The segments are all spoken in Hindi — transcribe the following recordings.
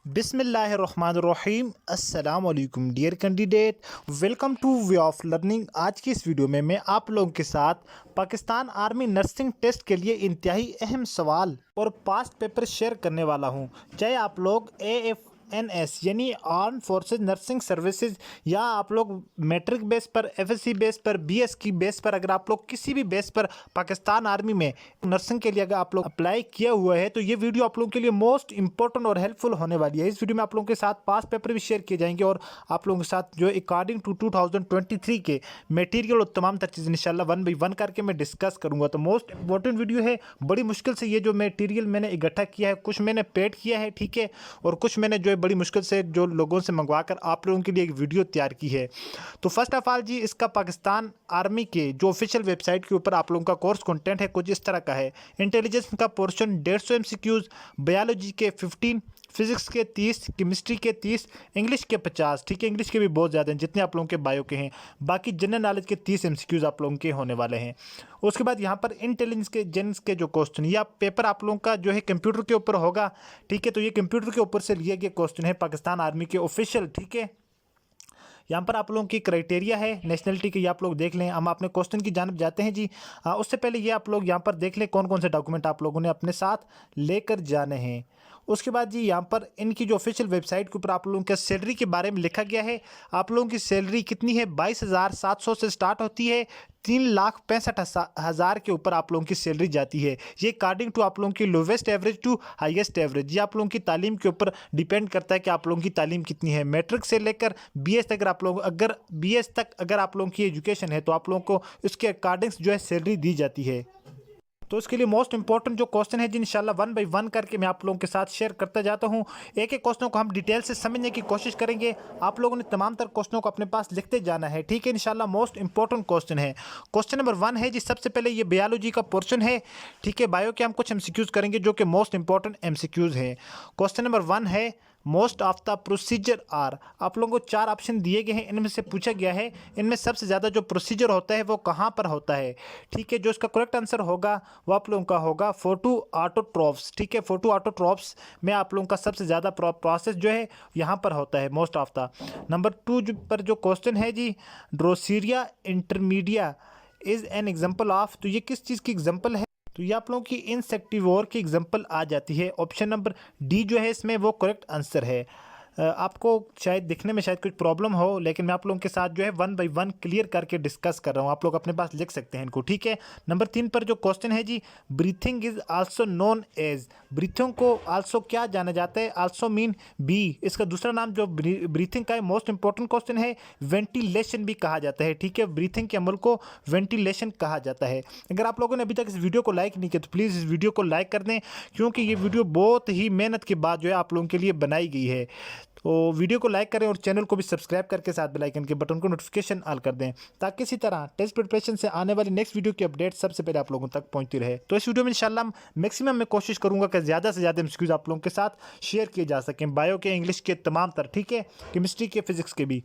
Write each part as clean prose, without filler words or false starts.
बिस्मिल्लाहिर्रहमानिर्रहीम अस्सलाम वालेकुम dear candidate, welcome to Way of Learning. आज की इस वीडियो में मैं आप लोगों के साथ पाकिस्तान आर्मी नर्सिंग टेस्ट के लिए इंतहाई अहम सवाल और पास्ट पेपर शेयर करने वाला हूं। चाहे आप लोग AFNS यानी आर्म फोर्सेस नर्सिंग सर्विसेज या आप लोग मैट्रिक बेस पर, FSC बेस पर, BS की बेस पर, अगर आप लोग किसी भी बेस पर पाकिस्तान आर्मी में नर्सिंग के लिए अगर आप लोग अप्लाई किया हुआ है तो ये वीडियो आप लोगों के लिए मोस्ट इंपॉर्टेंट और हेल्पफुल होने वाली है। इस वीडियो में आप लोगों के साथ पास्ट पेपर भी शेयर किए जाएंगे और आप लोगों के साथ जो अकॉर्डिंग टू 2023 के मटेरियल और तमाम तर चीज़ इंशाल्लाह 1 बाई 1 करके मैं डिस्कस करूंगा। तो मोस्ट इंपॉर्टेंट वीडियो है। बड़ी मुश्किल से ये जो मटेरियल मैंने इकट्ठा किया है, कुछ मैंने पेड किया है, ठीक है, और कुछ मैंने जो है बड़ी मुश्किल से जो लोगों से मंगवा कर आप लोगों के लिए एक वीडियो तैयार की है। तो फर्स्ट ऑफ ऑल जी, इसका पाकिस्तान आर्मी के जो ऑफिशियल वेबसाइट के ऊपर आप लोगों का कोर्स कंटेंट है कुछ इस तरह का है। इंटेलिजेंस का पोर्शन 150 MCQs, बायोलॉजी के 15, फिजिक्स के 30, केमिस्ट्री के 30, इंग्लिश के 50, ठीक है, इंग्लिश के भी बहुत ज़्यादा हैं जितने आप लोगों के बायो के हैं। बाकी जनरल नॉलेज के 30 MCQs आप लोगों के होने वाले हैं। उसके बाद यहाँ पर इंटेलिजेंस के जो क्वेश्चन या पेपर आप लोगों का जो है कंप्यूटर के ऊपर होगा, ठीक है। तो ये कंप्यूटर के ऊपर से लिए गए क्वेश्चन है पाकिस्तान आर्मी के ऑफिशियल, ठीक है। यहाँ पर आप लोगों की क्राइटेरिया है नेशनलिटी की, आप लोग देख लें। हम अपने क्वेश्चन की जानब जाते हैं जी। उससे पहले ये आप लोग यहाँ पर देख लें कौन कौन से डॉक्यूमेंट आप लोगों ने अपने साथ लेकर जाने हैं। उसके बाद जी यहाँ पर इनकी जो ऑफिशियल वेबसाइट के ऊपर आप लोगों के सैलरी के बारे में लिखा गया है। आप लोगों की सैलरी कितनी है? 22,700 से स्टार्ट होती है, 3,65,000 के ऊपर आप लोगों की सैलरी जाती है। ये अकॉर्डिंग टू आप लोगों की lowest average to highest average. ये आप लोगों की तालीम के ऊपर डिपेंड करता है कि आप लोगों की तालीम कितनी है। मैट्रिक से लेकर BS तक अगर BS तक अगर आप लोगों की एजुकेशन है तो आप लोगों को इसके अकॉर्डिंग जो है सैलरी दी जाती है। तो इसके लिए मोस्ट इंपॉर्टेंट जो क्वेश्चन है जी इंशाल्लाह 1 बाई 1 करके मैं आप लोगों के साथ शेयर करता जाता हूं। एक एक क्वेश्चनों को हम डिटेल से समझने की कोशिश करेंगे। आप लोगों ने तमाम तर क्वेश्चनों को अपने पास लिखते जाना है, ठीक है। इंशाल्लाह मोस्ट इंपॉर्टेंट क्वेश्चन है। क्वेश्चन नंबर 1 है जी, सबसे पहले ये बायोलॉजी का पोर्शन है, ठीक है। बायो के हम कुछ MCQs करेंगे जो कि मोस्ट इंपॉर्टेंट MCQs हैं। क्वेश्चन नंबर 1 है, most of the procedure are. आप लोगों को 4 ऑप्शन दिए गए हैं, इनमें से पूछा गया है इनमें सबसे ज़्यादा जो प्रोसीजर होता है वो कहाँ पर होता है, ठीक है। जो इसका करेक्ट आंसर होगा वो आप लोगों का होगा फोटो ऑटोट्रोफ्स, ठीक है। फोटो ऑटोट्रोफ्स में आप लोगों का सबसे ज़्यादा प्रोसेस जो है यहाँ पर होता है मोस्ट ऑफ द। नंबर 2 पर जो क्वेश्चन है जी, Drosera intermedia is an example of. तो ये किस चीज़ की एग्जाम्पल है? तो ये आप लोगों की इंसेक्टिवोर की एग्जांपल आ जाती है। ऑप्शन नंबर D जो है इसमें वो करेक्ट आंसर है। आपको शायद दिखने में शायद कुछ प्रॉब्लम हो, लेकिन मैं आप लोगों के साथ जो है 1 बाई 1 क्लियर करके डिस्कस कर रहा हूँ। आप लोग अपने पास लिख सकते हैं इनको, ठीक है। नंबर 3 पर जो क्वेश्चन है जी, breathing is also known as. Breathing को आल्सो क्या जाना जाता है? Also mean be. इसका दूसरा नाम जो ब्रीथिंग का है, मोस्ट इंपॉर्टेंट क्वेश्चन है, वेंटिलेशन भी कहा जाता है, ठीक है। ब्रीथिंग के अमल को वेंटिलेशन कहा जाता है। अगर आप लोगों ने अभी तक इस वीडियो को लाइक नहीं किया तो प्लीज़ इस वीडियो को लाइक कर दें, क्योंकि ये वीडियो बहुत ही मेहनत के बाद जो है आप लोगों के लिए बनाई गई है। तो वीडियो को लाइक करें और चैनल को भी सब्सक्राइब करके साथ बेल आइकन के बटन को नोटिफिकेशन ऑल कर दें, ताकि इसी तरह टेस्ट प्रिपरेशन से आने वाली नेक्स्ट वीडियो की अपडेट सबसे पहले आप लोगों तक पहुंचती रहे। तो इस वीडियो में इंशाल्लाह मैक्सिमम मैं कोशिश करूंगा कि ज़्यादा से ज़्यादा MCQs आप लोगों के साथ शेयर किए जा सकें, बायो के, इंग्लिश के तमाम तर, ठीक है, केमिस्ट्री के, फिजिक्स के भी।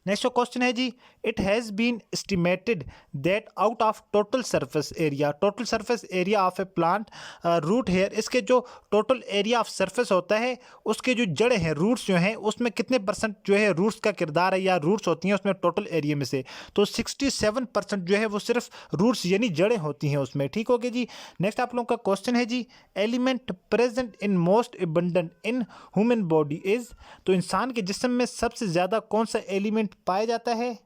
नेक्स्ट क्वेश्चन है जी, it has been estimated that out of total surface area, total surface area of a plant root hair, इसके जो टोटल एरिया ऑफ सरफेस होता है उसके जो जड़ें हैं, रूट्स जो हैं, उसमें कितने % जो है रूट्स का किरदार है या रूट्स होती हैं उसमें टोटल एरिया में से? तो 67% जो है वो सिर्फ रूट्स यानी जड़ें होती हैं उसमें, ठीक हो गया जी। नेक्स्ट आप लोगों का क्वेश्चन है जी, element present in most abundant in human body is. तो इंसान के जिस्म में सबसे ज़्यादा कौन सा एलिमेंट पाया जाता है?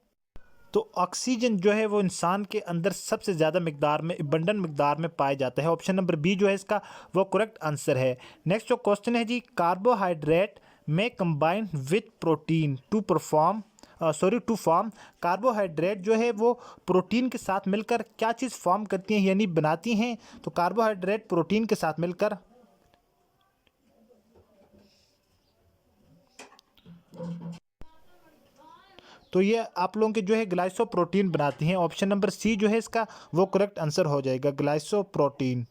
तो ऑक्सीजन जो है वो इंसान के अंदर सबसे ज़्यादा मिकदार में, अबंडन मिकदार में पाया जाता है। ऑप्शन नंबर B जो है इसका वो करेक्ट आंसर है। नेक्स्ट जो क्वेश्चन है जी, कार्बोहाइड्रेट में combine with protein to form carbohydrate जो है वो प्रोटीन के साथ मिलकर क्या चीज़ फॉर्म करती हैं यानी बनाती हैं? तो कार्बोहाइड्रेट प्रोटीन के साथ मिलकर तो ये आप लोगों के जो है ग्लाइसोप्रोटीन बनाती हैं। ऑप्शन नंबर C जो है इसका वो करेक्ट आंसर हो जाएगा, ग्लाइसोप्रोटीन।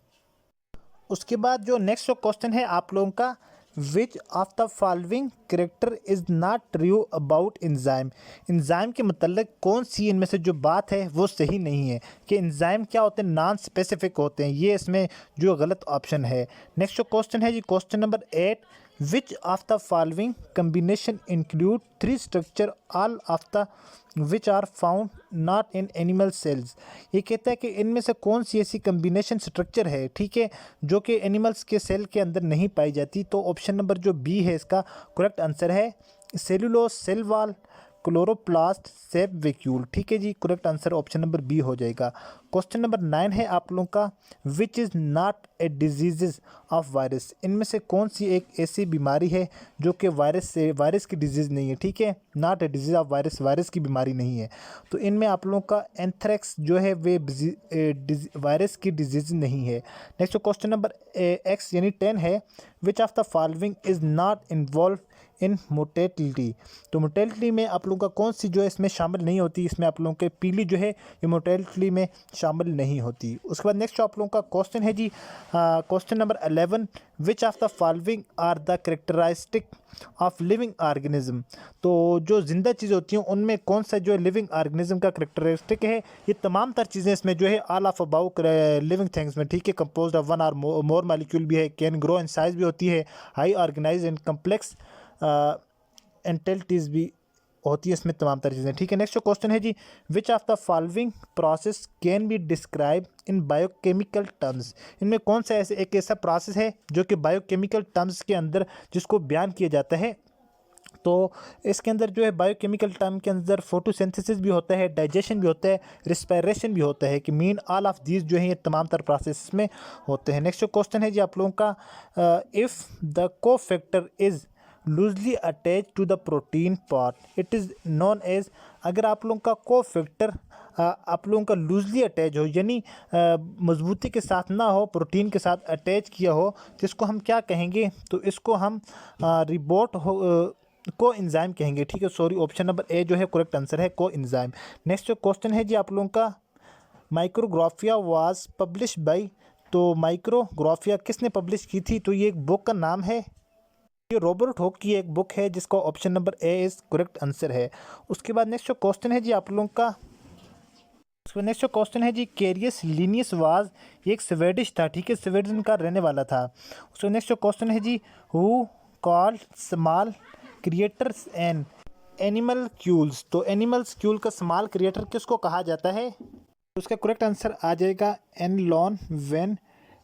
उसके बाद जो नेक्स्ट क्वेश्चन है आप लोगों का, विच of the following character is not true about enzyme. Enzyme के मतलब कौन सी इनमें से जो बात है वो सही नहीं है, कि एंजाइम क्या होते हैं, नॉन स्पेसिफिक होते हैं, ये इसमें जो गलत ऑप्शन है। नेक्स्ट जो क्वेश्चन है जी, question number 8, which of the following combination include 3 structure all of the which are found not in animal cells. ये कहता है कि इनमें से कौन सी ऐसी कम्बिनेशन स्ट्रक्चर है, ठीक है, जो कि एनिमल्स के सेल के अंदर नहीं पाई जाती। तो ऑप्शन नंबर जो बी है इसका करेक्ट आंसर है, cellulose, cell wall, chloroplast, sap vacuole. ठीक है जी, correct answer option number B हो जाएगा। क्वेश्चन नंबर 9 है आप लोगों का, which is not a disease of virus. इनमें से कौन सी एक ऐसी बीमारी है जो कि वायरस की डिजीज़ नहीं है, ठीक है, not a disease of virus, virus की बीमारी नहीं है। तो इनमें आप लोगों का एंथ्रेक्स जो है वे वायरस की डिजीज़ नहीं है। नेक्स्ट क्वेश्चन नंबर एक्स यानी 10 है, विच of the following is not involve in mortality. तो मोटेलिटी में आप लोगों का कौन सी जो है इसमें शामिल नहीं होती, इसमें आप लोगों के पीली जो है ये मोटेलिटी में शामिल नहीं होती। उसके बाद नेक्स्ट आप लोगों का क्वेश्चन है जी, question number 11, which of the following are the characteristic of living organism. तो जो जिंदा चीज़ें होती हैं उनमें कौन सा जो है लिविंग ऑर्गेनिज्म का कैरेक्टरिस्टिक है। ये तमाम तर चीज़ें इसमें जो है all of about living things में, ठीक है, कंपोज्ड ऑफ 1 और मोर मॉलिक्यूल भी है, कैन ग्रो इन साइज भी होती है, हाई ऑर्गेनाइज एंड कम्प्लेक्स एंटिलिटीज़ भी होती है इसमें, तमाम तरह चीज़ें। ठीक है, नेक्स्ट क्वेश्चन है जी, which of the following process can be describe in biochemical terms. इनमें कौन सा एक ऐसा प्रोसेस है जो कि बायोकेमिकल टर्म्स के अंदर जिसको बयान किया जाता है। तो इसके अंदर जो है बायोकेमिकल टर्म के अंदर फोटोसिंथेसिस भी होता है, डाइजेशन भी होता है, रिस्पायरेशन भी होता है, कि मीन ऑल ऑफ दीज जो है ये तमाम तर प्रोसेस में होते हैं। नेक्स्ट क्वेश्चन है जी आप लोगों का, if the cofactor is loosely attach to the protein part it is non age. अगर आप लोगों का को फैक्टर आप लोगों का लूजली अटैच हो, यानी मजबूती के साथ ना हो, प्रोटीन के साथ अटैच किया हो, तो इसको हम क्या कहेंगे, तो इसको हम रिबोट हो को एंजाइम कहेंगे। ठीक है, सॉरी, ऑप्शन नंबर ए जो है करेक्ट आंसर है, को एंजाइम। नेक्स्ट जो क्वेश्चन है जी आप लोगों का, माइक्रोग्राफिया वाज पब्लिश बाय। तो माइक्रोग्राफिया किसने पब्लिश की थी, तो ये एक बुक का नाम है, ये रॉबर्ट हॉक की एक बुक है जिसका option number A is correct answer है। उसके बाद नेक्स्ट जो क्वेश्चन है जी आप लोगों का, नेक्स्ट जो क्वेश्चन है जी, कैरियस लिनियस वाज, ये एक स्वेडिश था, ठीक है, स्वीडन का रहने वाला था। उसका नेक्स्ट जो क्वेश्चन है जी, who called small creators and animalcules. तो एनिमल्स क्यूल का स्मॉल क्रिएटर किसको कहा जाता है, तो उसका करेक्ट आंसर आ जाएगा एन लॉन वेन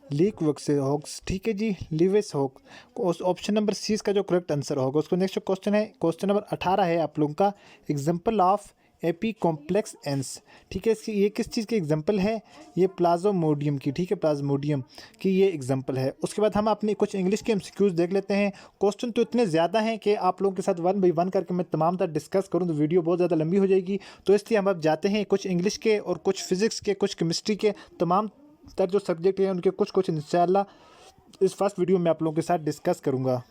लीक होक्स। ठीक है जी, लिविस होक, ऑप्शन नंबर सी इसका जो करेक्ट आंसर होगा। उसको नेक्स्ट क्वेश्चन है, क्वेश्चन नंबर 18 है आप लोगों का, एग्जांपल ऑफ एपी कॉम्प्लेक्स एंस। ठीक है, इसकी ये किस चीज़ की एग्जांपल है, ये प्लाज्मोडियम की, ठीक है, प्लाज्मोडियम की ये एग्जांपल है। उसके बाद हम अपनी कुछ इंग्लिश के एमसीक्यूज देख लेते हैं। क्वेश्चन तो इतने ज़्यादा हैं कि आप लोगों के साथ 1 बाई 1 करके मैं तमाम तरह डिस्कस करूँ तो वीडियो बहुत ज़्यादा लंबी हो जाएगी, तो इसलिए हम अब जाते हैं कुछ इंग्लिश के और कुछ फिज़िक्स के, कुछ केमिस्ट्री के, तमाम तर जो सब्जेक्ट हैं उनके कुछ इंशाल्लाह इस फर्स्ट वीडियो में आप लोगों के साथ डिस्कस करूंगा।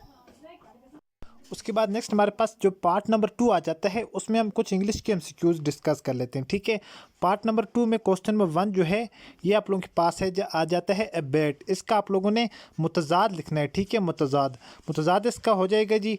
उसके बाद नेक्स्ट हमारे पास जो पार्ट नंबर 2 आ जाता है, उसमें हम कुछ इंग्लिश के एमसीक्यूज डिस्कस कर लेते हैं। ठीक है, पार्ट नंबर 2 में क्वेश्चन नंबर 1 जो है ये आप लोगों के पास है, आ जाता है एबेट। इसका आप लोगों ने मुतजाद लिखना है। ठीक है, मुतजाद इसका हो जाएगा जी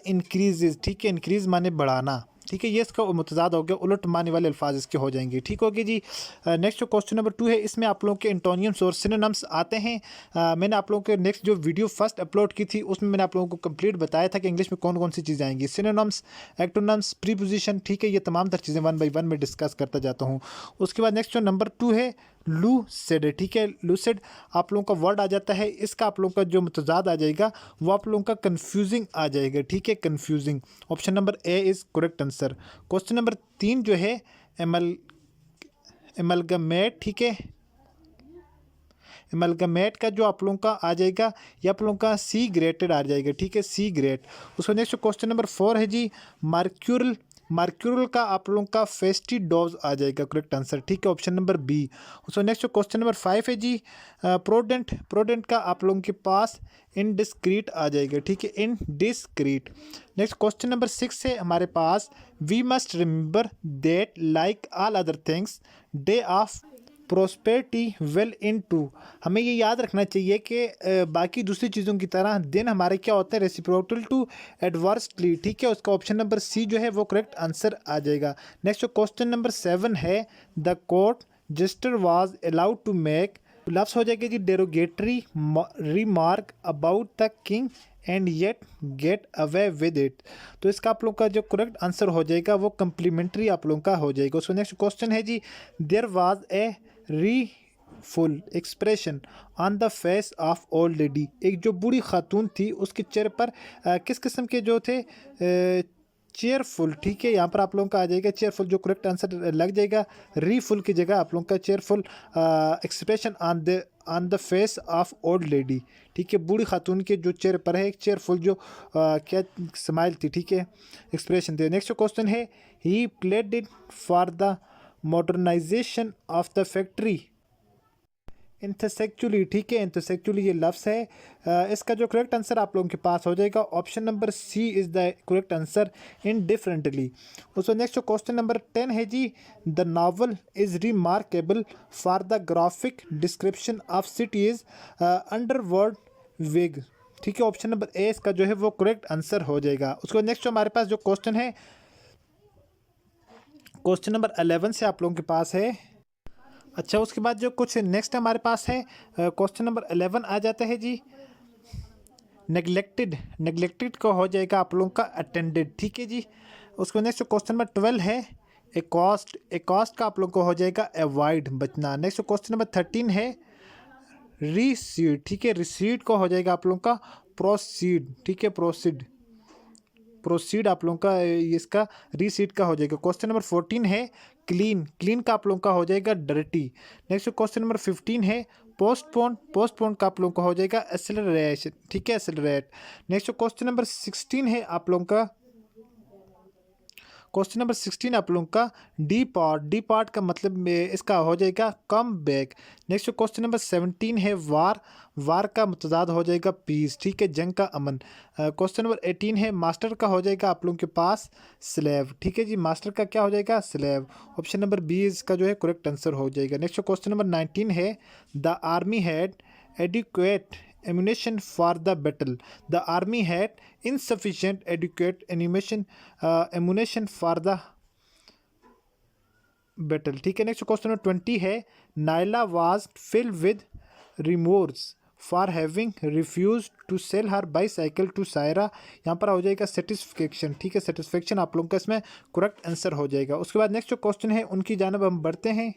इंक्रीज। ठीक है, इंक्रीज माने बढ़ाना। ठीक है, ये इसका मुतजाद हो गया, उलट माने वाले अल्फाज इसके हो जाएंगे। ठीक हो गया जी। नेक्स्ट जो क्वेश्चन नंबर 2 है, इसमें आप लोगों के एंटोनियम्स और सिनोनिम्स आते हैं। मैंने आप लोगों के नेक्स्ट जो वीडियो फर्स्ट अपलोड की थी उसमें मैंने आप लोगों को कंप्लीट बताया था कि इंग्लिश में कौन कौन सी चीज़ें आएंगी, सिनोनिम्स, एक्टोनिम्स, प्रीपोजिशन। ठीक है, ये तमाम तर चीज़ें 1 बाई 1 में डिस्कस करता जाता हूँ। उसके बाद नेक्स्ट जो नंबर 2 है, लूसिड। ठीक है, लूसिड आप लोगों का वर्ड आ जाता है, इसका आप लोगों का जो मुतजाद आ जाएगा वो आप लोगों का कन्फ्यूजिंग आ जाएगा। ठीक है, confusing, option number A is correct answer. Question number 3 जो है एमलगमेट। ठीक है, एमलगमेट का जो आप लोगों का आ जाएगा ये आप लोगों का सी ग्रेटेड आ जाएगा। ठीक है, सी ग्रेट। उसका नेक्स्ट क्वेश्चन नंबर 4 है जी, मार्क्यूरल का आप लोगों का फेस्टिडोज आ जाएगा करेक्ट आंसर। ठीक है, ऑप्शन नंबर बी। उसका नेक्स्ट क्वेश्चन नंबर 5 है जी, प्रोडेंट का आप लोगों के पास इनडिस्क्रीट आ जाएगा। ठीक है, इनडिस्क्रीट। नेक्स्ट क्वेश्चन नंबर 6 है हमारे पास, we must remember that like all other things day of prosperity well in to, हमें ये याद रखना चाहिए कि बाकी दूसरी चीज़ों की तरह दिन हमारे क्या होते हैं रेसिप्रोकल टू एडवर्सली, ठीक है। उसका ऑप्शन नंबर सी जो है वो करेक्ट आंसर आ जाएगा। नेक्स्ट जो क्वेश्चन नंबर 7 है, the court justice was allowed to make, लफ्स हो जाएगा जी derogatory remark about the king and yet get away with it. तो इसका आप लोग का जो करेक्ट आंसर हो जाएगा वो कम्प्लीमेंट्री आप लोगों का हो जाएगा। उसको नेक्स्ट क्वेश्चन है जी, देयर वाज ए री full expression on the face of old lady, एक जो बूढ़ी खातून थी उसके चेहरे पर किस किस्म के जो थे चेयरफुल, ठीक है। यहाँ पर आप लोगों का आ जाएगा चेयरफुल, जो करेक्ट आंसर लग जाएगा रीफुल की जगह आप लोगों का cheerful expression on the face of old lady, ठीक है। बूढ़ी खातून के जो चेहरे पर है एक चेयरफुल जो क्या स्माइल थी, ठीक है, एक्सप्रेशन थे। नेक्स्ट क्वेश्चन है, he played it for the modernization of the factory intersexually, ठीक है। इंटरसेक्चुअली ये लफ्ज़ है। इसका जो करेक्ट आंसर आप लोगों के पास हो जाएगा option number C is the correct answer, indifferently. उसको नेक्स्ट जो क्वेश्चन नंबर 10 है जी, the novel is remarkable for the graphic description of cities underworld vague, ठीक है। ऑप्शन नंबर ए इसका जो है वो करेक्ट आंसर हो जाएगा। उसको नेक्स्ट जो हमारे पास जो क्वेश्चन है, क्वेश्चन नंबर 11 से आप लोगों के पास है। अच्छा, उसके बाद जो कुछ नेक्स्ट हमारे पास है क्वेश्चन नंबर 11 आ जाता है जी, नेग्लेक्टेड को हो जाएगा आप लोगों का अटेंडेड, ठीक है जी। उसको नेक्स्ट क्वेश्चन नंबर 12 है, ए कॉस्ट का आप लोगों को हो जाएगा अवॉइड, बचना। नेक्स्ट क्वेश्चन नंबर 13 है, रिसीड, ठीक है। रिसीड को हो जाएगा आप लोगों का प्रोसीड, ठीक है, प्रोसीड आप लोगों का इसका रीसीड का हो जाएगा। क्वेश्चन नंबर 14 है, क्लीन का आप लोगों का हो जाएगा डर्टी। नेक्स्ट क्वेश्चन नंबर 15 है, पोस्टपोन का आप लोगों का हो जाएगा एक्सेलरेशन, ठीक है, एक्सेलरेट। नेक्स्ट क्वेश्चन नंबर 16 है आप लोगों का, क्वेश्चन नंबर 16 आप लोगों का डी पार्ट का मतलब इसका हो जाएगा come back. Next question number 17 है, वार का मुतजाद हो जाएगा पीस, ठीक है, जंग का अमन। क्वेश्चन नंबर 18 है, मास्टर का हो जाएगा आप लोगों के पास स्लेव, ठीक है जी, मास्टर का क्या हो जाएगा स्लेव। ऑप्शन नंबर बी इसका जो है करेक्ट आंसर हो जाएगा। नेक्स्ट क्वेश्चन नंबर 19 है, the army had adequate ammunition for the battle, the army had insufficient adequate ammunition for the battle, ठीक है। नेक्स्ट क्वेश्चन नंबर 20 है, Nayla was filled with remorse for having refuse to sell her bicycle to Saira, यहाँ पर हो जाएगा सेटिस्फेक्शन, ठीक है, सेटिस्फेक्शन आप लोगों का इसमें करेक्ट आंसर हो जाएगा। उसके बाद नेक्स्ट जो क्वेश्चन है उनकी जानब हम बढ़ते हैं।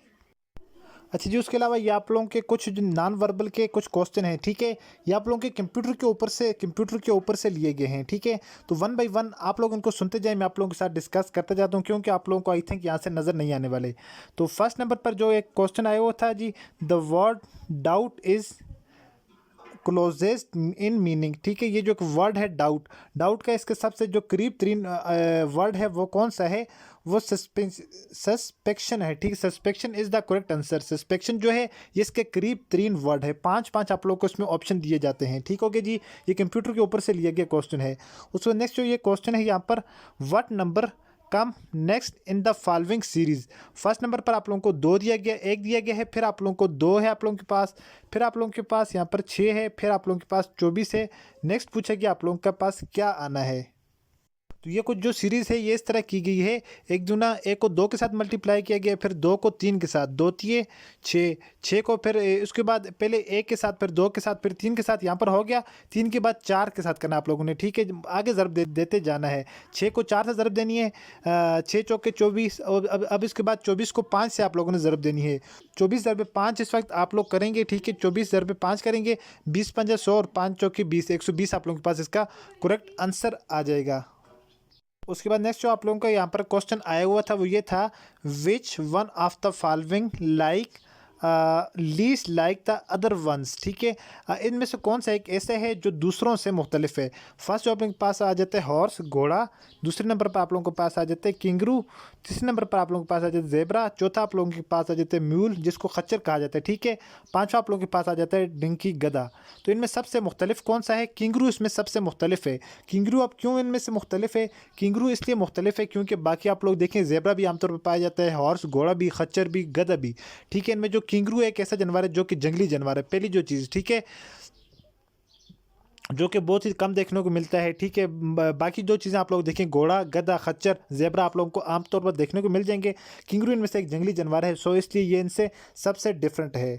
अच्छा जी, उसके अलावा ये आप लोगों के कुछ जो नॉन वर्बल के कुछ क्वेश्चन हैं, ठीक है, ये आप लोगों के कंप्यूटर के ऊपर से लिए गए हैं, ठीक है। तो 1 बाय 1 आप लोग इनको सुनते जाएं, मैं आप लोगों के साथ डिस्कस करते जाता हूं, क्योंकि आप लोगों को आई थिंक यहाँ से नज़र नहीं आने वाले। तो फर्स्ट नंबर पर जो एक क्वेश्चन आया वो था जी, the word doubt is closest in meaning, ठीक है। ये जो वर्ड है डाउट का इसके सबसे जो करीब तरीन वर्ड है वो कौन सा है, वो सस्पेक्शन है, ठीक है। सस्पेक्शन इज़ द करेक्ट आंसर। सस्पेक्शन जो है ये इसके करीब तरीन वर्ड है। 5 आप लोगों को इसमें ऑप्शन दिए जाते हैं, ठीक हो गया जी। ये कंप्यूटर के ऊपर से लिया गया क्वेश्चन है। उसको नेक्स्ट जो ये क्वेश्चन है यहाँ पर, what number come next in the following series. First number पर आप लोगों को 2 दिया गया, 1 दिया गया है, फिर आप लोगों को 2 है आप लोगों के पास, फिर आप लोगों के पास यहाँ पर 6 है, फिर आप लोगों के पास 24 है। नेक्स्ट पूछा कि आप लोगों के पास क्या आना है। तो ये कुछ जो सीरीज़ है ये इस तरह की गई है, 1 दूना 1 को 2 के साथ मल्टीप्लाई किया गया, फिर 2 को 3 के साथ, 2 तिये 6 को फिर उसके बाद पहले 1 के साथ, फिर 2 के साथ, फिर 3 के साथ, यहाँ पर हो गया 3 के बाद 4 के साथ करना आप लोगों ने, ठीक है। आगे ज़रब देते जाना है। 6 को 4 से ज़रब देनी है, 6 चौके 24, और अब इसके बाद 24 को 5 से आप लोगों ने ज़रब देनी है। 24 ज़रब 5 इस वक्त आप लोग करेंगे, ठीक है। 24 ज़रब 5 करेंगे, 20 पंजा 100 और 5 चौके 20, 120 आप लोगों के पास इसका करेक्ट आंसर आ जाएगा। उसके बाद नेक्स्ट जो आप लोगों का यहाँ पर क्वेश्चन आया हुआ था वो ये था, which one of the following like least like the other ones, ठीक है। इनमें से कौन सा एक ऐसा है जो दूसरों से मुख्तलिफ है। फर्स्ट जो आप लोगों के पास आ जाता है हॉर्स, घोड़ा। दूसरे नंबर पर आप लोगों के पास आ जाते हैं किंगरू। तीसरे नंबर पर आप लोगों के पास आ जाता है जेबरा। चौथा आप लोगों के पास आ जाता है म्यूल, जिसको खच्चर कहा जाता है, ठीक है। पाँचवा आप लोगों के पास आ जाता है डिंकी, गधा। तो इनमें सबसे मुख्तलिफ कौन सा है, किंगरू इसमें सबसे मुख्तलिफ है। किंगरू अब क्यों इनमें से मुख्तलिफ है, किंगरू इसलिए मुख्तलिफ है क्योंकि बाकी आप लोग देखें जेबरा भी आमतौर पर पाया जाता है, हॉर्स घोड़ा भी, खच्चर भी, गधा भी, ठीक है। इनमें जो किंगरू एक ऐसा जानवर है जो कि जंगली जानवर है, पहली जो चीज़, ठीक है, जो कि बहुत ही कम देखने को मिलता है, ठीक है। बाकी जो चीज़ें आप लोग देखें, घोड़ा, गधा, खच्चर, ज़ेब्रा आप लोगों को आमतौर पर देखने को मिल जाएंगे। किंगरू इनमें से एक जंगली जानवर है, सो इसलिए ये इनसे सबसे डिफरेंट है।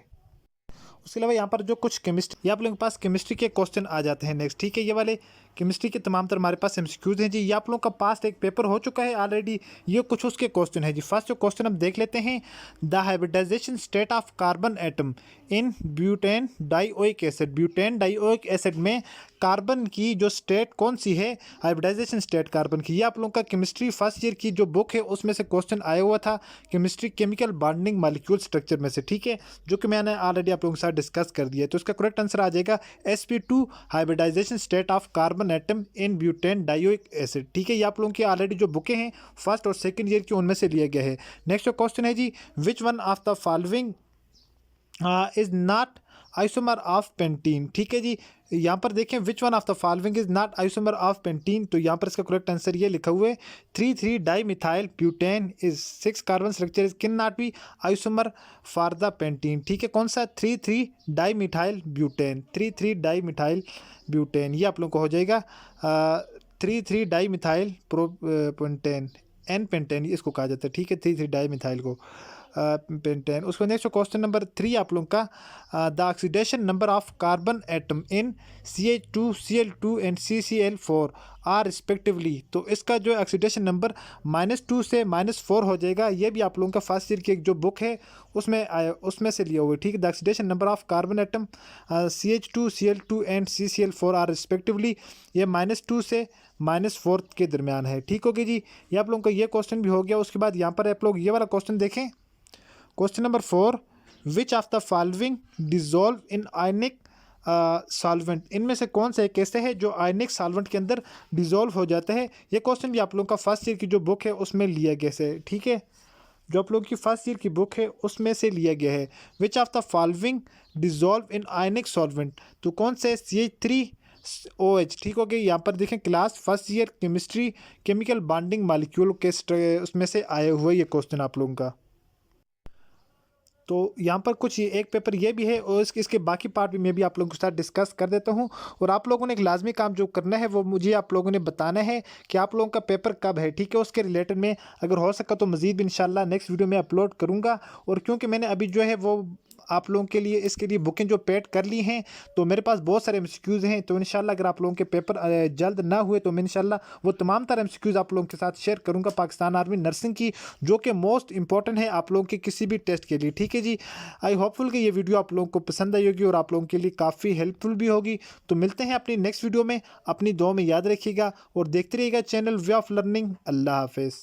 उसके अलावा यहाँ पर जो कुछ केमिस्ट्री, ये आप लोगों के पास केमिस्ट्री के क्वेश्चन आ जाते हैं नेक्स्ट, ठीक है। ये वाले केमिस्ट्री के तमाम तर हमारे पास एमसीक्यूज हैं जी। ये आप लोगों का पास एक पेपर हो चुका है ऑलरेडी, ये कुछ उसके क्वेश्चन है जी। फर्स्ट जो क्वेश्चन हम देख लेते हैं, the hybridisation state of carbon atom in butanedioic acid. Butanedioic acid में कार्बन की जो स्टेट कौन सी है, हाइब्रिडाइजेशन स्टेट कार्बन की। ये आप लोगों का केमिस्ट्री फर्स्ट ईयर की जो बुक है उसमें से क्वेश्चन आया हुआ था, chemistry chemical bonding molecule structure में से, ठीक है, जो कि मैंने ऑलरेडी आप लोगों के साथ डिस्कस कर दिया है। तो इसका करेक्ट आंसर आ जाएगा sp2 hybridisation state of carbon atom in butanedioic acid, ठीक है। ये आप लोगों की ऑलरेडी जो बुकें हैं फर्स्ट और सेकंड ईयर की उनमें से लिया गया है। नेक्स्ट जो क्वेश्चन है जी, which one of the following is not isomer of pentene, ठीक है जी। यहाँ पर देखें, which one of the following is not isomer of pentene, तो यहाँ पर इसका करेक्ट आंसर ये लिखा हुआ है 3,3 dimethyl butane is 6 carbon structure is can not be isomer for the pentene, ठीक है। कौन सा? 3,3 डाइमिथाइल ब्यूटेन, 3,3 डाइमिथाइल ब्यूटेन, ये आप लोगों को हो जाएगा 3,3 डाइमिथाइल पेंटेन, एन पेंटेन इसको कहा जाता है, ठीक है, 3,3 डाइमिथाइल को पेंटेन। उसको नेक्स्ट क्वेश्चन नंबर 3 आप लोगों का, the oxidation number of carbon atom in CH2 Cl2 and CCl4 are respectively, तो इसका जो ऑक्सीडेशन नंबर -2 से -4 हो जाएगा। ये भी आप लोगों का फर्स्ट ईयर की एक जो बुक है उसमें आया, उसमें से लिया हुआ है, ठीक है। The oxidation number of carbon atom CH2 Cl2 and CCl4 are respectively, ये -2 से -4 के दरमियान है, ठीक हो गया जी। ये आप लोगों का ये क्वेश्चन भी हो गया। उसके बाद यहाँ पर आप लोग ये वाला क्वेश्चन देखें, question number 4, which of the following dissolve in ionic solvent, इनमें से कौन सा एक ऐसे है जो आयनिक सॉल्वेंट के अंदर डिजोल्व हो जाता है। ये क्वेश्चन भी आप लोगों का फर्स्ट ईयर की जो बुक है उसमें लिया गया है, ठीक है, जो आप लोगों की फर्स्ट ईयर की बुक है उसमें से लिया गया है। विच of the following dissolve in ionic solvent, तो कौन से CH3OH, ठीक हो गया। यहाँ पर देखें, class first year chemistry chemical bonding molecule के उसमें से आया हुआ ये क्वेश्चन आप लोगों का। तो यहाँ पर कुछ एक पेपर ये भी है और इसके बाकी पार्ट भी मैं भी आप लोगों के साथ डिस्कस कर देता हूँ। और आप लोगों ने एक लाजमी काम जो करना है वो मुझे आप लोगों ने बताना है कि आप लोगों का पेपर कब है, ठीक है। उसके रिलेटेड में अगर हो सका तो मज़ीद भी इंशाल्लाह नेक्स्ट वीडियो में अपलोड करूँगा। और क्योंकि मैंने अभी जो है वो आप लोगों के लिए इसके लिए बुकें जो पेड कर ली हैं, तो मेरे पास बहुत सारे एमसीक्यूज़ हैं। तो इंशाल्लाह अगर आप लोगों के पेपर जल्द ना हुए तो मैं इंशाल्लाह वो तमाम तरह एमसीक्यूज़ आप लोगों के साथ शेयर करूंगा पाकिस्तान आर्मी नर्सिंग की, जो कि मोस्ट इंपॉर्टेंट है आप लोगों के किसी भी टेस्ट के लिए, ठीक है जी। आई होपफुल कि ये वीडियो आप लोगों को पसंद आई होगी और आप लोगों के लिए काफ़ी हेल्पफुल भी होगी। तो मिलते हैं अपनी नेक्स्ट वीडियो में, अपनी दुआ में याद रखिएगा और देखते रहिएगा चैनल वे ऑफ लर्निंग। अल्लाह हाफिज़।